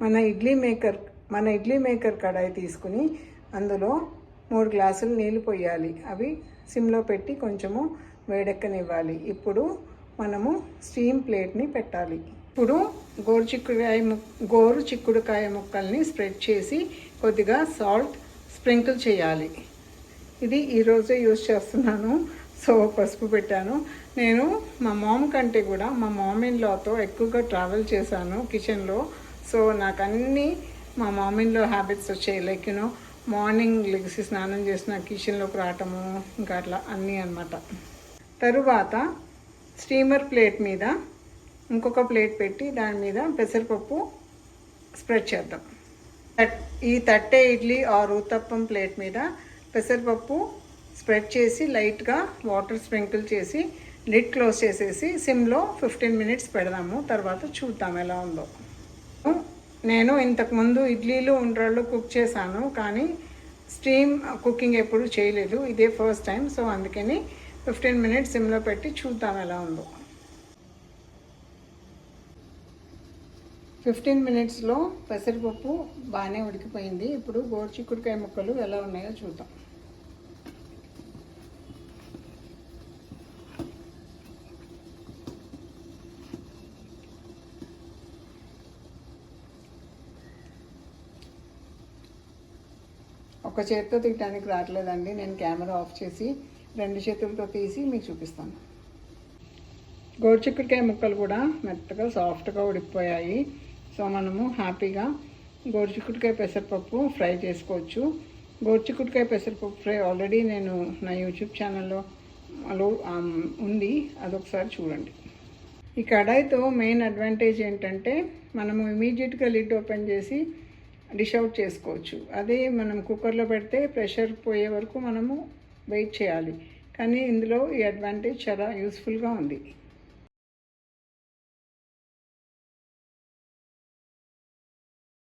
మన ఇడ్లీ మేకర్ కడాయి తీసుకుని అందులో 3 గ్లాసులు నీళ్ళు పోయాలి. అవి సిమ్లో పెట్టి కొంచెము వేడెక్కనివ్వాలి. ఇప్పుడు మనము స్టీమ్ ప్లేట్ని పెట్టాలి. ఇప్పుడు గోరు చిక్కుడుకాయ ముక్కల్ని స్ప్రెడ్ చేసి కొద్దిగా సాల్ట్ స్ప్రింకిల్ చేయాలి. ఇది ఈరోజే యూజ్ చేస్తున్నాను, సో పసుపు పెట్టాను. నేను మా మామ్ కంటే కూడా మా మామ్ ఇన్ లాతో ఎక్కువగా ట్రావెల్ చేశాను కిచెన్లో. సో నాకు అన్నీ మా మామ్ ఇన్ లా హ్యాబిట్స్ వచ్చాయి. లైక్ మార్నింగ్ లెగిసి స్నానం చేసిన కిచెన్లోకి రావటము, ఇంకా అట్లా అన్నీ అనమాట. తరువాత స్టీమర్ ప్లేట్ మీద ఇంకొక ప్లేట్ పెట్టి దాని మీద పెసరపప్పు స్ప్రెడ్ చేద్దాం. ఈ తట్టె ఇడ్లీ ఆర్ ఊతప్పం ప్లేట్ మీద పెసరపప్పు స్ప్రెడ్ చేసి లైట్గా వాటర్ స్ప్రింకిల్ చేసి లిడ్ క్లోజ్ చేసేసి సిమ్లో 15 మినిట్స్ పెడదాము. తర్వాత చూద్దాం ఎలా ఉందో. నేను ఇంతకుముందు ఇడ్లీలు ఉండ్రాళ్ళు కుక్ చేశాను, కానీ స్టీమ్ కుకింగ్ ఎప్పుడు చేయలేదు. ఇదే ఫస్ట్ టైం. సో అందుకని 15 మినిట్స్ సిమ్లో పెట్టి చూద్దాం ఎలా ఉందో. 15 మినిట్స్లో పెసరపప్పు బాగానే ఉడికిపోయింది. ఇప్పుడు గోరు చిక్కుడుకాయ ముక్కలు ఎలా ఉన్నాయో చూద్దాం. ఒక చేతితో తీయడానికి రావట్లేదండి. నేను కెమెరా ఆఫ్ చేసి 2 చేతులతో తీసి మీకు చూపిస్తాను. గోరు చిక్కుడుకాయ ముక్కలు కూడా మెత్తగా సాఫ్ట్గా ఉడికిపోయాయి. సో మనము హ్యాపీగా గోరు చిక్కుడుకాయ పెసరపప్పు ఫ్రై చేసుకోవచ్చు. గోరు చిక్కుడుకాయ పెసరపప్పు ఫ్రై ఆల్రెడీ నేను నా యూట్యూబ్ ఛానల్లో ఉంది, అదొకసారి చూడండి. ఈ కడాయితో మెయిన్ అడ్వాంటేజ్ ఏంటంటే మనము ఇమీడియట్గా లిడ్ ఓపెన్ చేసి డిష్ అవుట్ చేసుకోవచ్చు. అదే మనం కుక్కర్లో పెడితే ప్రెషర్ పోయే వరకు మనము వెయిట్ చేయాలి. కానీ ఇందులో ఈ అడ్వాంటేజ్ చాలా యూస్ఫుల్గా ఉంది.